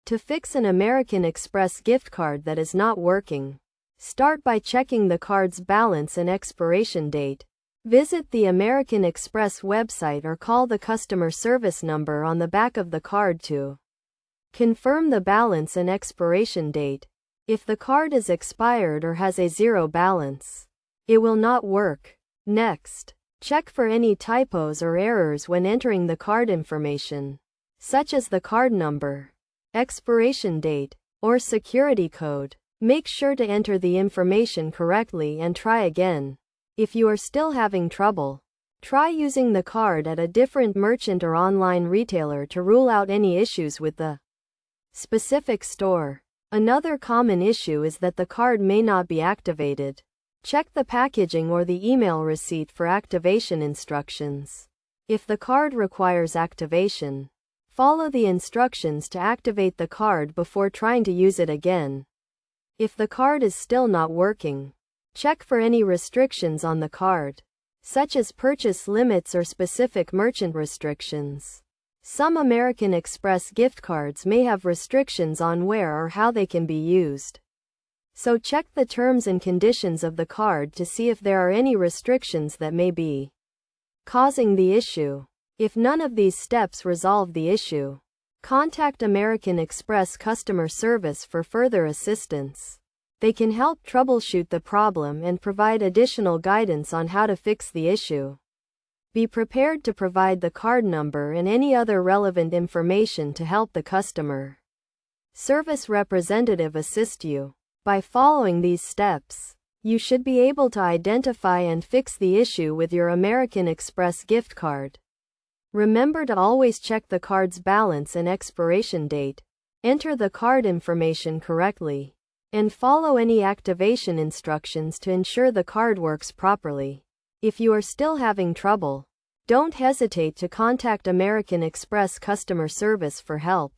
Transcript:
To fix an American Express gift card that is not working, start by checking the card's balance and expiration date. Visit the American Express website or call the customer service number on the back of the card to confirm the balance and expiration date. If the card is expired or has a zero balance, it will not work. Next, check for any typos or errors when entering the card information, such as the card number, expiration date, or security code. Make sure to enter the information correctly and try again. If you are still having trouble, try using the card at a different merchant or online retailer to rule out any issues with the specific store. Another common issue is that the card may not be activated. Check the packaging or the email receipt for activation instructions. If the card requires activation, follow the instructions to activate the card before trying to use it again. If the card is still not working, check for any restrictions on the card, such as purchase limits or specific merchant restrictions. Some American Express gift cards may have restrictions on where or how they can be used. So check the terms and conditions of the card to see if there are any restrictions that may be causing the issue. If none of these steps resolve the issue, contact American Express customer service for further assistance. They can help troubleshoot the problem and provide additional guidance on how to fix the issue. Be prepared to provide the card number and any other relevant information to help the customer service representative assist you. By following these steps, you should be able to identify and fix the issue with your American Express gift card. Remember to always check the card's balance and expiration date, enter the card information correctly, and follow any activation instructions to ensure the card works properly. If you are still having trouble, don't hesitate to contact American Express customer service for help.